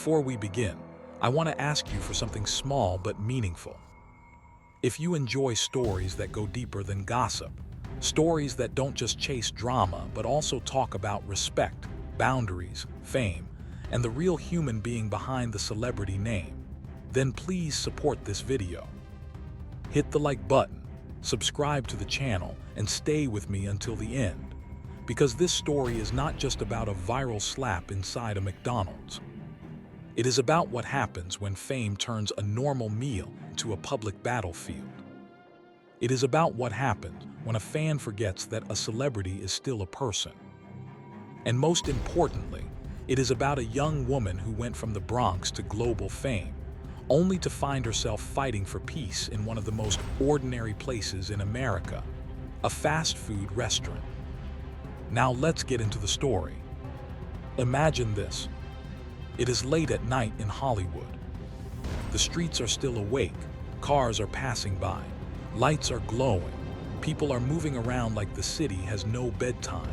Before we begin, I want to ask you for something small but meaningful. If you enjoy stories that go deeper than gossip, stories that don't just chase drama but also talk about respect, boundaries, fame, and the real human being behind the celebrity name, then please support this video. Hit the like button, subscribe to the channel, and stay with me until the end, because this story is not just about a viral slap inside a McDonald's. It is about what happens when fame turns a normal meal into a public battlefield. It is about what happens when a fan forgets that a celebrity is still a person. And most importantly, it is about a young woman who went from the Bronx to global fame, only to find herself fighting for peace in one of the most ordinary places in America, a fast food restaurant. Now let's get into the story. Imagine this. It is late at night in Hollywood. The streets are still awake, cars are passing by, lights are glowing, people are moving around like the city has no bedtime.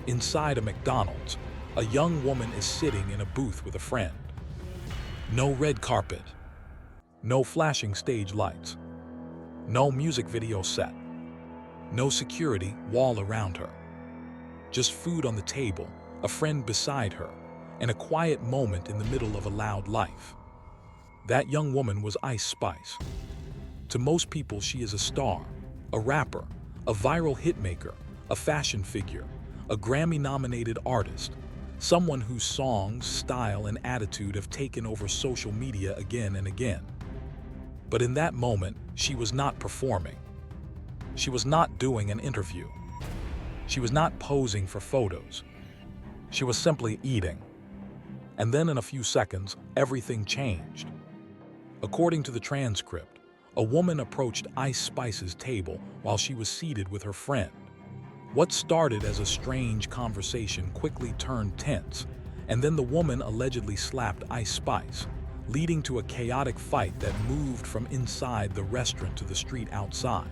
Inside a McDonald's, a young woman is sitting in a booth with a friend. No red carpet, no flashing stage lights, no music video set, no security wall around her. Just food on the table, a friend beside her, and a quiet moment in the middle of a loud life. That young woman was Ice Spice. To most people, she is a star, a rapper, a viral hitmaker, a fashion figure, a Grammy-nominated artist, someone whose songs, style, and attitude have taken over social media again and again. But in that moment, she was not performing. She was not doing an interview. She was not posing for photos. She was simply eating. And then in a few seconds, everything changed. According to the transcript, a woman approached Ice Spice's table while she was seated with her friend. What started as a strange conversation quickly turned tense, and then the woman allegedly slapped Ice Spice, leading to a chaotic fight that moved from inside the restaurant to the street outside.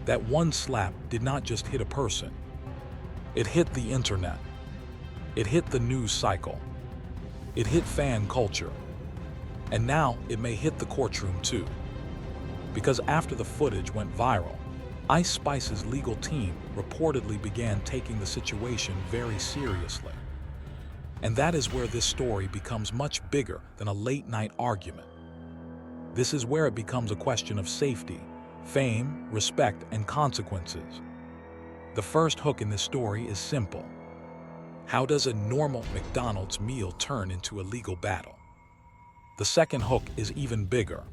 That one slap did not just hit a person. It hit the internet. It hit the news cycle. It hit fan culture. And now it may hit the courtroom too. Because after the footage went viral, Ice Spice's legal team reportedly began taking the situation very seriously. And that is where this story becomes much bigger than a late-night argument. This is where it becomes a question of safety, fame, respect, and consequences. The first hook in this story is simple. How does a normal McDonald's meal turn into a legal battle? The second hook is even bigger.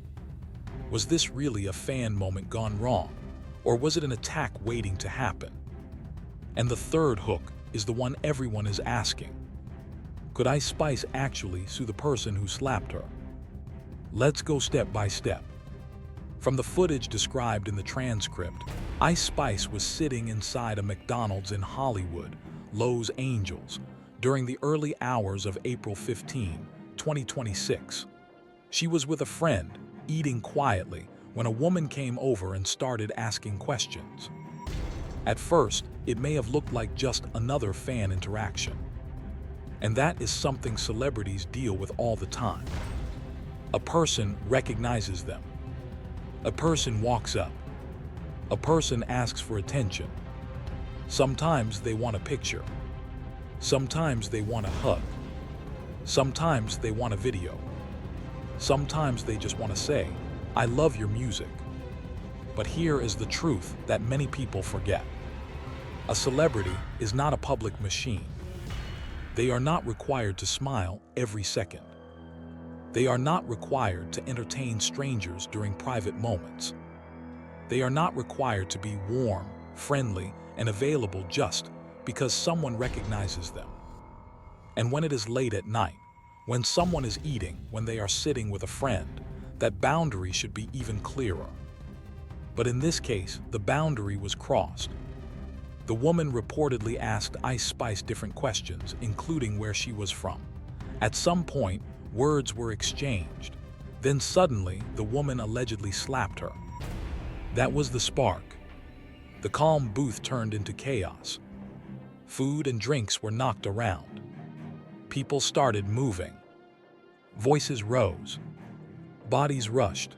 Was this really a fan moment gone wrong, or was it an attack waiting to happen? And the third hook is the one everyone is asking. Could Ice Spice actually sue the person who slapped her? Let's go step by step. From the footage described in the transcript, Ice Spice was sitting inside a McDonald's in Hollywood, Los Angeles, during the early hours of April 15, 2026. She was with a friend, eating quietly, when a woman came over and started asking questions. At first, it may have looked like just another fan interaction. And that is something celebrities deal with all the time. A person recognizes them. A person walks up. A person asks for attention. Sometimes they want a picture. Sometimes they want a hug. Sometimes they want a video. Sometimes they just want to say, "I love your music." But here is the truth that many people forget. A celebrity is not a public machine. They are not required to smile every second. They are not required to entertain strangers during private moments. They are not required to be warm, friendly, and available just because someone recognizes them. And when it is late at night, when someone is eating, when they are sitting with a friend, that boundary should be even clearer. But in this case, the boundary was crossed. The woman reportedly asked Ice Spice different questions, including where she was from. At some point, words were exchanged. Then suddenly, the woman allegedly slapped her. That was the spark. The calm booth turned into chaos. Food and drinks were knocked around. People started moving. Voices rose, bodies rushed,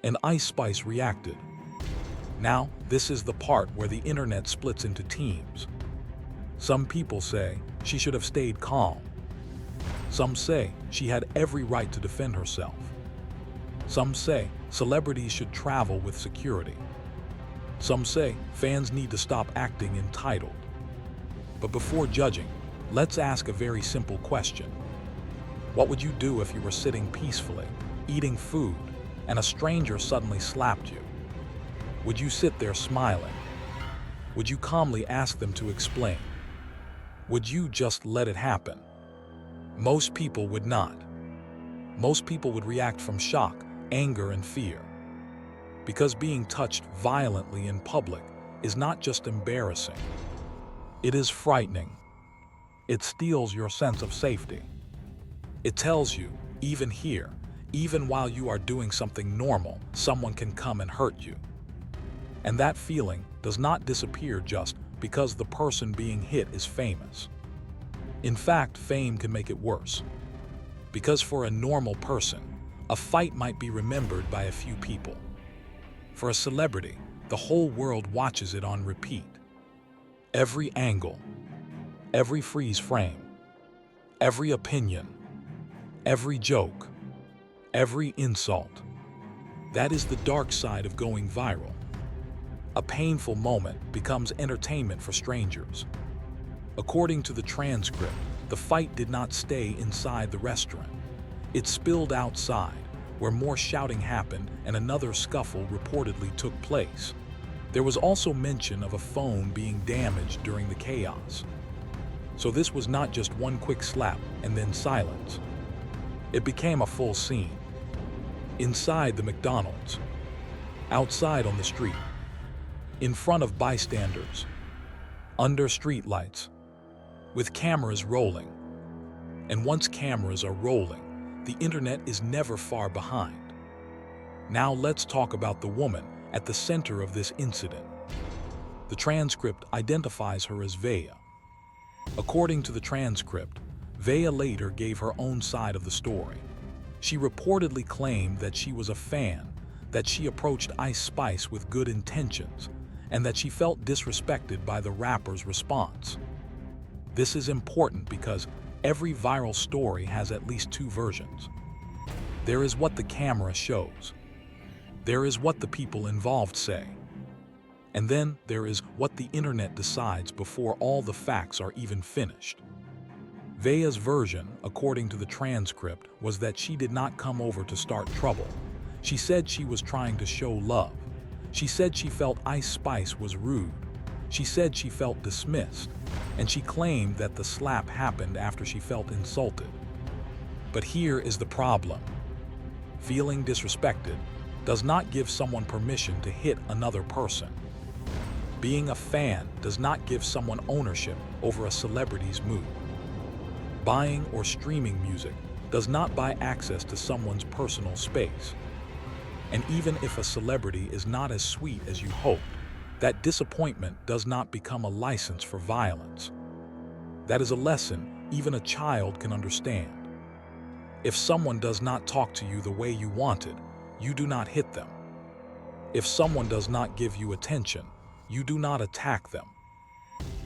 and Ice Spice reacted. Now, this is the part where the internet splits into teams. Some people say she should have stayed calm. Some say she had every right to defend herself. Some say celebrities should travel with security. Some say fans need to stop acting entitled. But before judging, let's ask a very simple question. What would you do if you were sitting peacefully, eating food, and a stranger suddenly slapped you? Would you sit there smiling? Would you calmly ask them to explain? Would you just let it happen? Most people would not. Most people would react from shock, anger, and fear. Because being touched violently in public is not just embarrassing. It is frightening. It steals your sense of safety. It tells you, even here, even while you are doing something normal, someone can come and hurt you. And that feeling does not disappear just because the person being hit is famous. In fact, fame can make it worse. Because for a normal person, a fight might be remembered by a few people. For a celebrity, the whole world watches it on repeat. Every angle, every freeze frame, every opinion, every joke, every insult. That is the dark side of going viral. A painful moment becomes entertainment for strangers. According to the transcript, the fight did not stay inside the restaurant. It spilled outside, where more shouting happened and another scuffle reportedly took place. There was also mention of a phone being damaged during the chaos. So this was not just one quick slap and then silence. It became a full scene. Inside the McDonald's, outside on the street, in front of bystanders, under streetlights, with cameras rolling. And once cameras are rolling, the internet is never far behind. Now let's talk about the woman at the center of this incident. The transcript identifies her as Vea. According to the transcript, Vea later gave her own side of the story. She reportedly claimed that she was a fan, that she approached Ice Spice with good intentions, and that she felt disrespected by the rapper's response. This is important because every viral story has at least two versions. There is what the camera shows. There is what the people involved say. And then there is what the internet decides before all the facts are even finished. Vea's version, according to the transcript, was that she did not come over to start trouble. She said she was trying to show love. She said she felt Ice Spice was rude. She said she felt dismissed. And she claimed that the slap happened after she felt insulted. But here is the problem. Feeling disrespected does not give someone permission to hit another person. Being a fan does not give someone ownership over a celebrity's mood. Buying or streaming music does not buy access to someone's personal space. And even if a celebrity is not as sweet as you hoped, that disappointment does not become a license for violence. That is a lesson even a child can understand. If someone does not talk to you the way you wanted, you do not hit them. If someone does not give you attention, you do not attack them.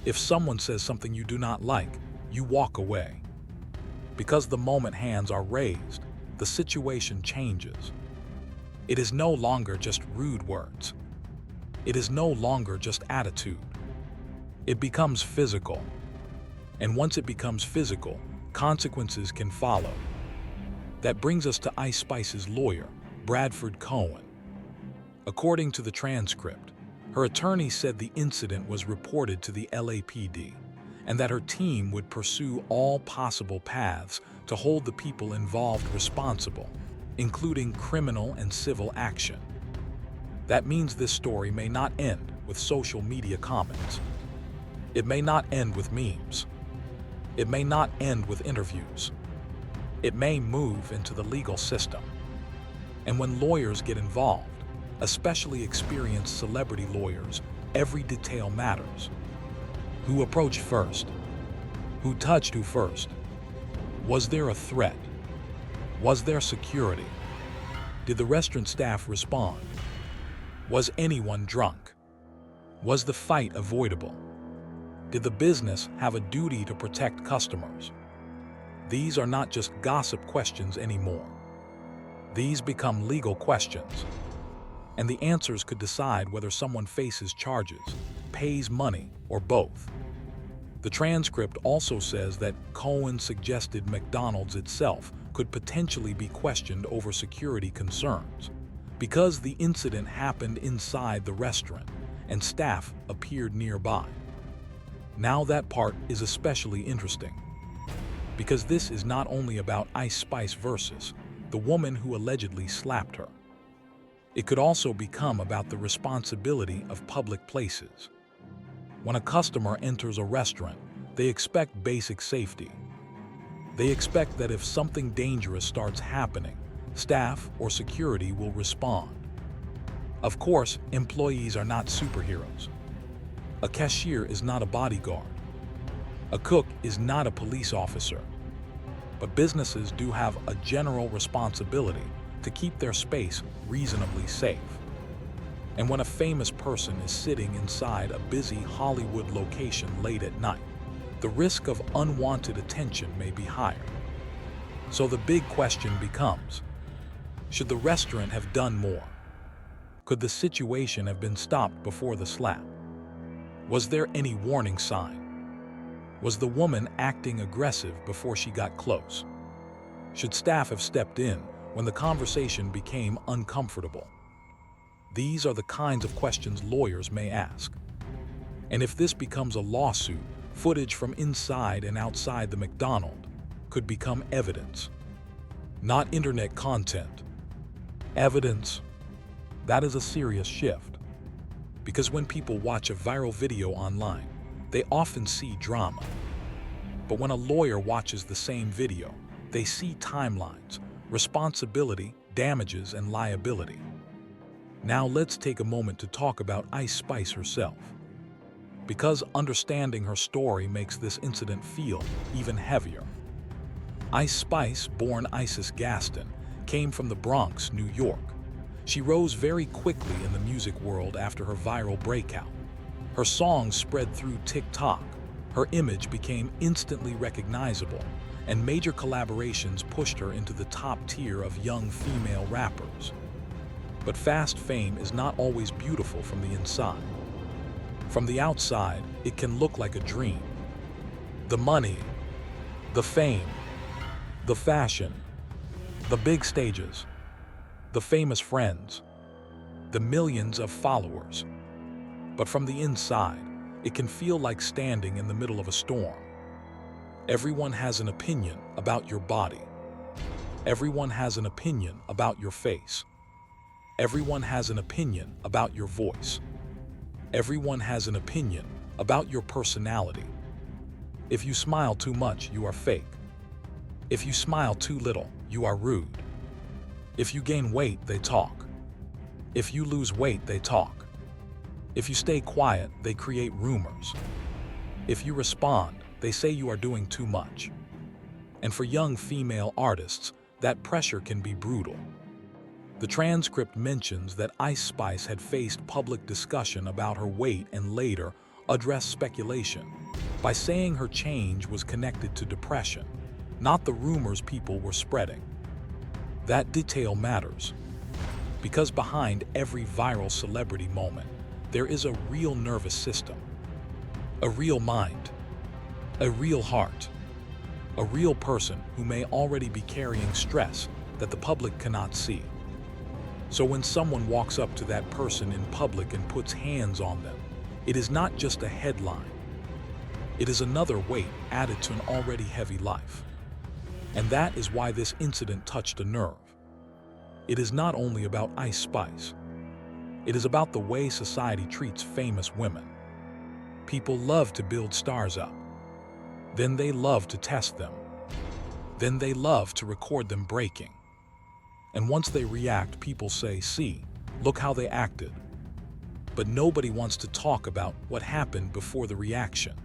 If someone says something you do not like, you walk away. Because the moment hands are raised, the situation changes. It is no longer just rude words. It is no longer just attitude. It becomes physical. And once it becomes physical, consequences can follow. That brings us to Ice Spice's lawyer, Bradford Cohen. According to the transcript, her attorney said the incident was reported to the LAPD and that her team would pursue all possible paths to hold the people involved responsible, including criminal and civil action. That means this story may not end with social media comments. It may not end with memes. It may not end with interviews. It may move into the legal system. And when lawyers get involved, especially experienced celebrity lawyers, every detail matters. Who approached first? Who touched who first? Was there a threat? Was there security? Did the restaurant staff respond? Was anyone drunk? Was the fight avoidable? Did the business have a duty to protect customers? These are not just gossip questions anymore. These become legal questions. And the answers could decide whether someone faces charges, pays money, or both. The transcript also says that Cohen suggested McDonald's itself could potentially be questioned over security concerns, because the incident happened inside the restaurant and staff appeared nearby. Now that part is especially interesting, because this is not only about Ice Spice versus the woman who allegedly slapped her. It could also become about the responsibility of public places. When a customer enters a restaurant, they expect basic safety. They expect that if something dangerous starts happening, staff or security will respond. Of course, employees are not superheroes. A cashier is not a bodyguard. A cook is not a police officer. But businesses do have a general responsibility to keep their space reasonably safe. And when a famous person is sitting inside a busy Hollywood location late at night, the risk of unwanted attention may be higher. So the big question becomes, should the restaurant have done more? Could the situation have been stopped before the slap? Was there any warning sign? Was the woman acting aggressive before she got close? Should staff have stepped in when the conversation became uncomfortable? These are the kinds of questions lawyers may ask. And if this becomes a lawsuit, footage from inside and outside the McDonald's could become evidence. Not internet content. Evidence. That is a serious shift. Because when people watch a viral video online, they often see drama. But when a lawyer watches the same video, they see timelines, responsibility, damages, and liability. Now let's take a moment to talk about Ice Spice herself, because understanding her story makes this incident feel even heavier. Ice Spice, born Isis Gaston, came from the Bronx, New York. She rose very quickly in the music world after her viral breakout. Her songs spread through TikTok. Her image became instantly recognizable, and major collaborations pushed her into the top tier of young female rappers. But fast fame is not always beautiful from the inside. From the outside, it can look like a dream. The money, the fame, the fashion, the big stages, the famous friends, the millions of followers. But from the inside, it can feel like standing in the middle of a storm. Everyone has an opinion about your body. Everyone has an opinion about your face. Everyone has an opinion about your voice. Everyone has an opinion about your personality. If you smile too much, you are fake. If you smile too little, you are rude. If you gain weight, they talk. If you lose weight, they talk. If you stay quiet, they create rumors. If you respond, they say you are doing too much. And for young female artists, that pressure can be brutal. The transcript mentions that Ice Spice had faced public discussion about her weight and later addressed speculation by saying her change was connected to depression, not the rumors people were spreading. That detail matters, because behind every viral celebrity moment, there is a real nervous system, a real mind, a real heart, a real person who may already be carrying stress that the public cannot see. So when someone walks up to that person in public and puts hands on them, it is not just a headline. It is another weight added to an already heavy life. And that is why this incident touched a nerve. It is not only about Ice Spice. It is about the way society treats famous women. People love to build stars up. Then they love to test them. Then they love to record them breaking. And once they react, people say, "See, look how they acted." But nobody wants to talk about what happened before the reaction.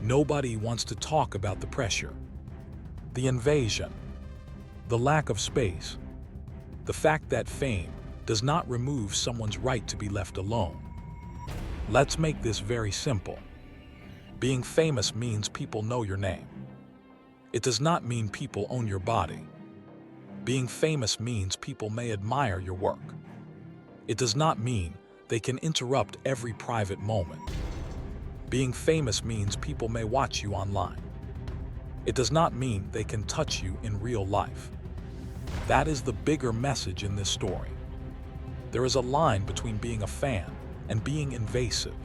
Nobody wants to talk about the pressure, the invasion, The lack of space. The fact that fame does not remove someone's right to be left alone. Let's make this very simple. Being famous means people know your name. It does not mean people own your body. Being famous means people may admire your work. It does not mean they can interrupt every private moment. Being famous means people may watch you online. It does not mean they can touch you in real life. That is the bigger message in this story. There is a line between being a fan and being invasive.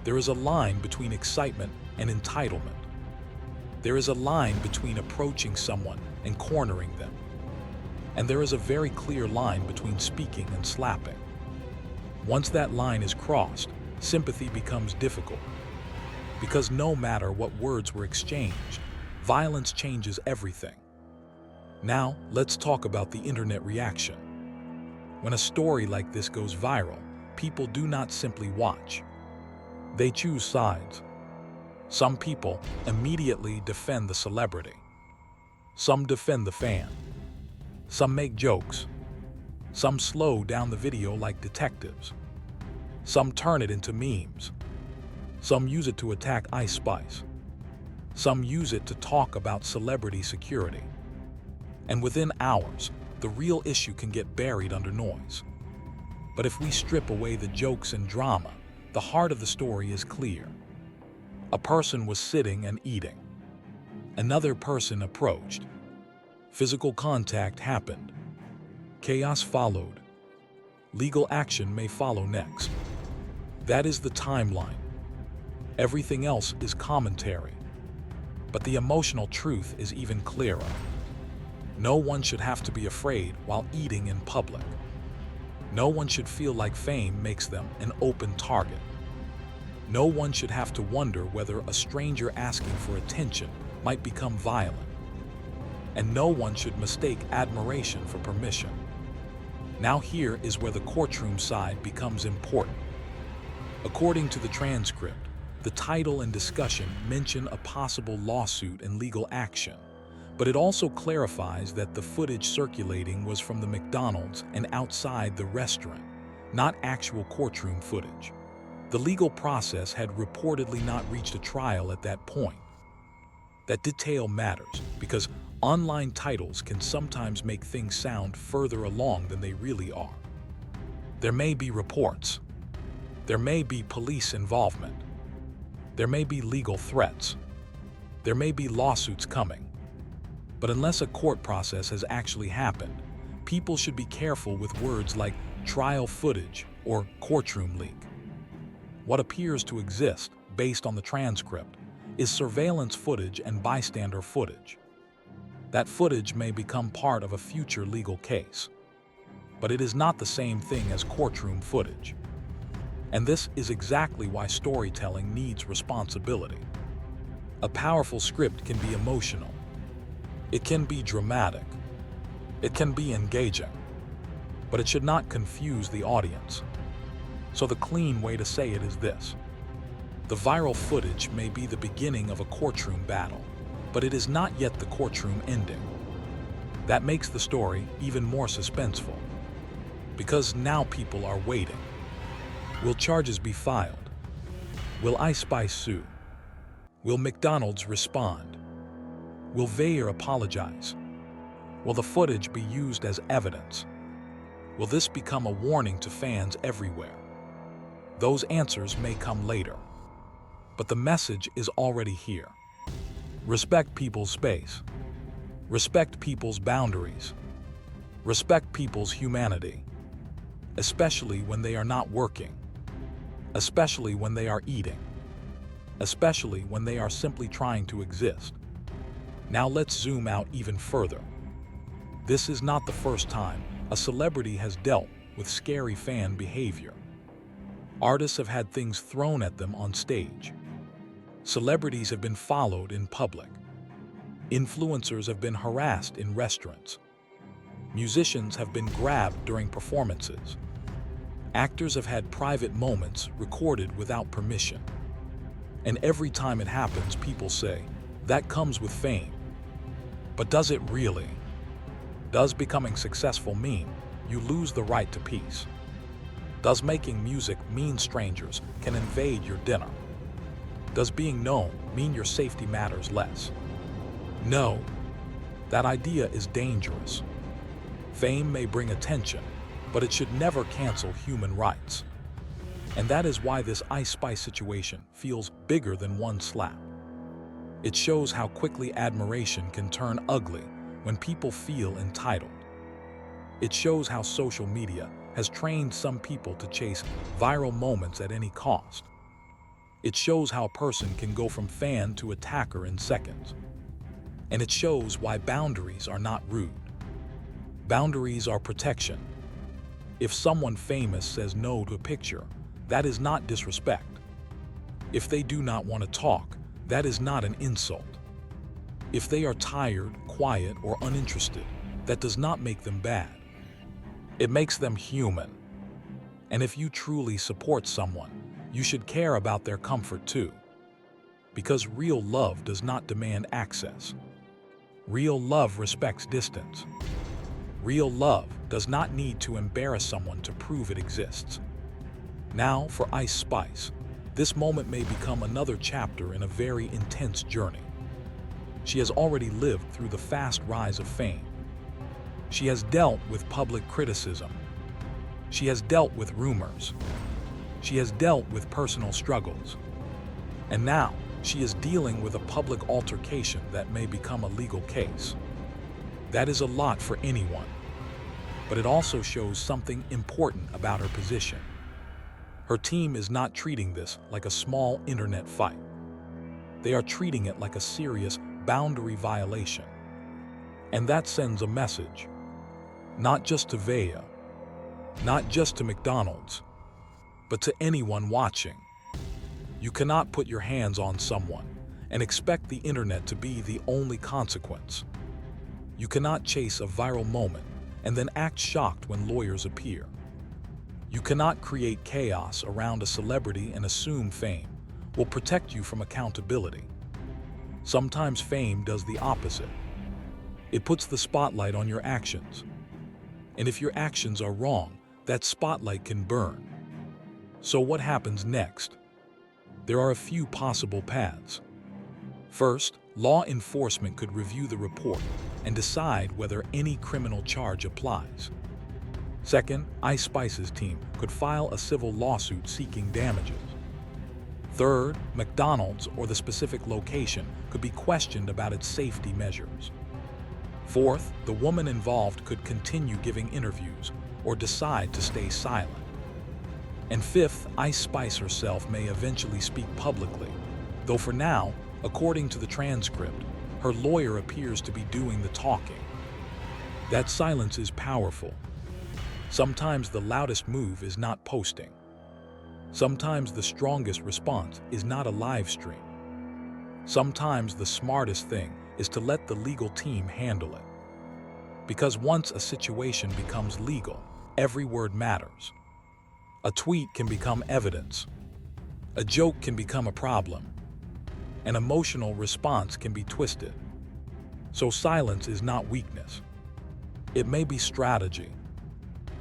There is a line between excitement and entitlement. There is a line between approaching someone and cornering them. And there is a very clear line between speaking and slapping. Once that line is crossed, sympathy becomes difficult. Because no matter what words were exchanged, violence changes everything. Now, let's talk about the internet reaction. When a story like this goes viral, people do not simply watch. They choose sides. Some people immediately defend the celebrity. Some defend the fan. Some make jokes. Some slow down the video like detectives. Some turn it into memes. Some use it to attack Ice Spice. Some use it to talk about celebrity security. And within hours, the real issue can get buried under noise. But if we strip away the jokes and drama, the heart of the story is clear. A person was sitting and eating. Another person approached. Physical contact happened. Chaos followed. Legal action may follow next. That is the timeline. Everything else is commentary. But the emotional truth is even clearer. No one should have to be afraid while eating in public. No one should feel like fame makes them an open target. No one should have to wonder whether a stranger asking for attention might become violent. And no one should mistake admiration for permission. Now here is where the courtroom side becomes important. According to the transcript, the title and discussion mention a possible lawsuit and legal action, but it also clarifies that the footage circulating was from the McDonald's and outside the restaurant, not actual courtroom footage. The legal process had reportedly not reached a trial at that point. That detail matters because online titles can sometimes make things sound further along than they really are. There may be reports. There may be police involvement. There may be legal threats. There may be lawsuits coming. But unless a court process has actually happened, people should be careful with words like trial footage or courtroom leak. What appears to exist, based on the transcript, is surveillance footage and bystander footage. That footage may become part of a future legal case. But it is not the same thing as courtroom footage. And this is exactly why storytelling needs responsibility. A powerful script can be emotional. It can be dramatic. It can be engaging. But it should not confuse the audience. So the clean way to say it is this. The viral footage may be the beginning of a courtroom battle, but it is not yet the courtroom ending. That makes the story even more suspenseful. Because now people are waiting. Will charges be filed? Will Ice Spice sue? Will McDonald's respond? Will Veyer apologize? Will the footage be used as evidence? Will this become a warning to fans everywhere? Those answers may come later. But the message is already here. Respect people's space. Respect people's boundaries. Respect people's humanity. Especially when they are not working. Especially when they are eating. Especially when they are simply trying to exist. Now let's zoom out even further. This is not the first time a celebrity has dealt with scary fan behavior. Artists have had things thrown at them on stage. Celebrities have been followed in public. Influencers have been harassed in restaurants. Musicians have been grabbed during performances. Actors have had private moments recorded without permission. And every time it happens, people say, that comes with fame. But does it really? Does becoming successful mean you lose the right to peace? Does making music mean strangers can invade your dinner? Does being known mean your safety matters less? No, that idea is dangerous. Fame may bring attention, but it should never cancel human rights. And that is why this Ice Spice situation feels bigger than one slap. It shows how quickly admiration can turn ugly when people feel entitled. It shows how social media has trained some people to chase viral moments at any cost. It shows how a person can go from fan to attacker in seconds. And it shows why boundaries are not rude. Boundaries are protection. If someone famous says no to a picture, that is not disrespect. If they do not want to talk, that is not an insult. If they are tired, quiet, or uninterested, that does not make them bad. It makes them human. And if you truly support someone, you should care about their comfort too. Because real love does not demand access. Real love respects distance. Real love does not need to embarrass someone to prove it exists. Now for Ice Spice, this moment may become another chapter in a very intense journey. She has already lived through the fast rise of fame. She has dealt with public criticism. She has dealt with rumors. She has dealt with personal struggles. And now, she is dealing with a public altercation that may become a legal case. That is a lot for anyone. But it also shows something important about her position. Her team is not treating this like a small internet fight. They are treating it like a serious boundary violation. And that sends a message. Not just to Vea, not just to McDonald's, but to anyone watching. You cannot put your hands on someone and expect the internet to be the only consequence. You cannot chase a viral moment and then act shocked when lawyers appear. You cannot create chaos around a celebrity and assume fame will protect you from accountability. Sometimes fame does the opposite. It puts the spotlight on your actions. And if your actions are wrong, that spotlight can burn. So what happens next? There are a few possible paths. First, law enforcement could review the report and decide whether any criminal charge applies. Second, Ice Spice's team could file a civil lawsuit seeking damages. Third, McDonald's or the specific location could be questioned about its safety measures. Fourth, the woman involved could continue giving interviews or decide to stay silent. And fifth, Ice Spice herself may eventually speak publicly, though for now, according to the transcript, her lawyer appears to be doing the talking. That silence is powerful. Sometimes the loudest move is not posting. Sometimes the strongest response is not a live stream. Sometimes the smartest thing is to let the legal team handle it. Because once a situation becomes legal, every word matters. A tweet can become evidence. A joke can become a problem. An emotional response can be twisted. So silence is not weakness. It may be strategy.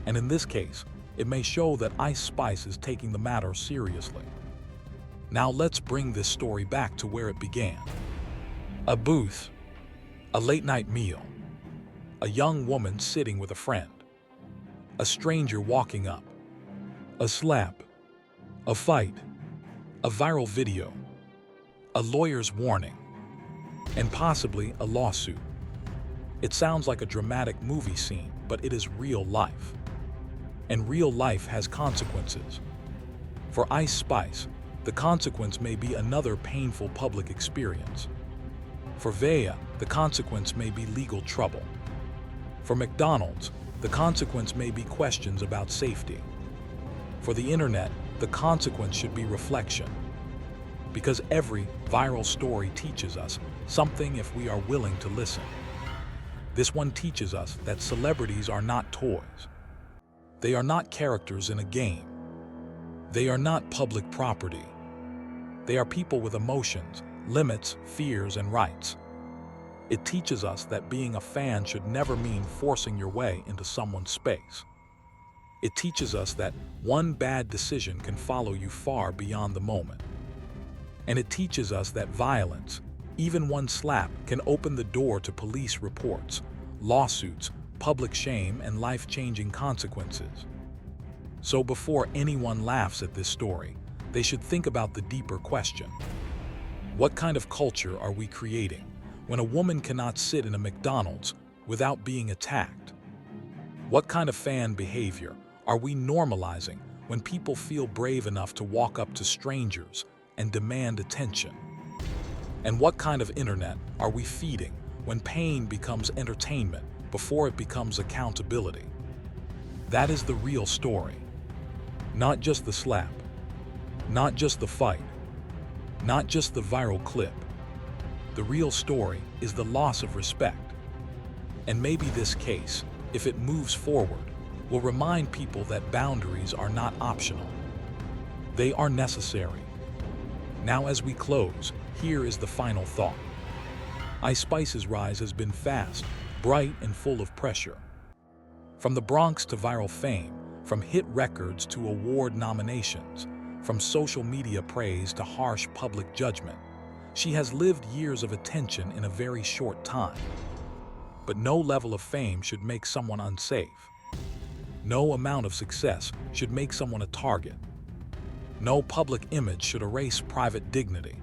And in this case, it may show that Ice Spice is taking the matter seriously. Now let's bring this story back to where it began. A booth, a late-night meal, a young woman sitting with a friend, a stranger walking up, a slap, a fight, a viral video, a lawyer's warning, and possibly a lawsuit. It sounds like a dramatic movie scene, but it is real life. And real life has consequences. For Ice Spice, the consequence may be another painful public experience. For Vea, the consequence may be legal trouble. For McDonald's, the consequence may be questions about safety. For the internet, the consequence should be reflection. Because every viral story teaches us something if we are willing to listen. This one teaches us that celebrities are not toys. They are not characters in a game. They are not public property. They are people with emotions, limits, fears, and rights. It teaches us that being a fan should never mean forcing your way into someone's space. It teaches us that one bad decision can follow you far beyond the moment. And it teaches us that violence, even one slap, can open the door to police reports, lawsuits, public shame, and life-changing consequences. So before anyone laughs at this story, they should think about the deeper question. What kind of culture are we creating when a woman cannot sit in a McDonald's without being attacked? What kind of fan behavior are we normalizing when people feel brave enough to walk up to strangers and demand attention? And what kind of internet are we feeding when pain becomes entertainment before it becomes accountability? That is the real story. Not just the slap, not just the fight, not just the viral clip. The real story is the loss of respect. And maybe this case, if it moves forward, will remind people that boundaries are not optional. They are necessary. Now, as we close, here is the final thought. Ice Spice's rise has been fast, bright, and full of pressure. From the Bronx to viral fame, from hit records to award nominations, from social media praise to harsh public judgment, she has lived years of attention in a very short time. But no level of fame should make someone unsafe. No amount of success should make someone a target. No public image should erase private dignity.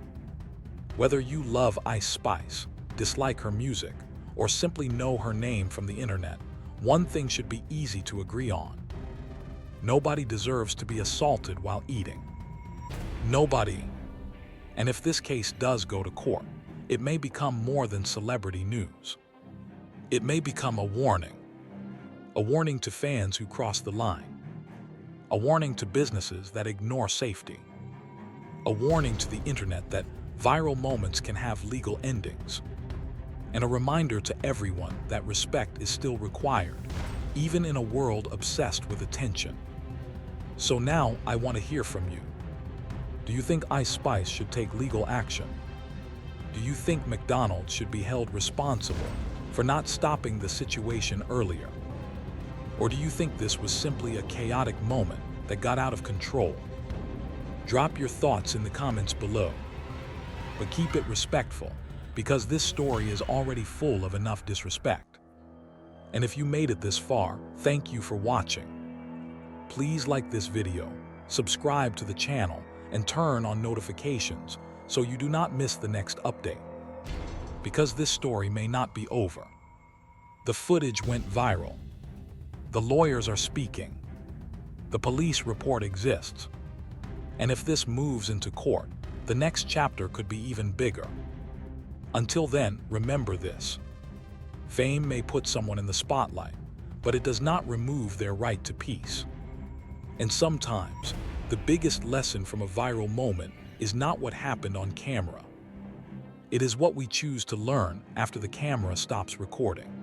Whether you love Ice Spice, dislike her music, or simply know her name from the internet, one thing should be easy to agree on. Nobody deserves to be assaulted while eating. Nobody. And if this case does go to court, it may become more than celebrity news. It may become a warning to fans who cross the line, a warning to businesses that ignore safety, a warning to the internet that viral moments can have legal endings, and a reminder to everyone that respect is still required, even in a world obsessed with attention. So now I want to hear from you. Do you think Ice Spice should take legal action? Do you think McDonald's should be held responsible for not stopping the situation earlier? Or do you think this was simply a chaotic moment that got out of control? Drop your thoughts in the comments below. But keep it respectful, because this story is already full of enough disrespect. And if you made it this far, thank you for watching. Please like this video, subscribe to the channel, and turn on notifications so you do not miss the next update. Because this story may not be over. The footage went viral. The lawyers are speaking. The police report exists. And if this moves into court, the next chapter could be even bigger. Until then, remember this. Fame may put someone in the spotlight, but it does not remove their right to peace. And sometimes, the biggest lesson from a viral moment is not what happened on camera. It is what we choose to learn after the camera stops recording.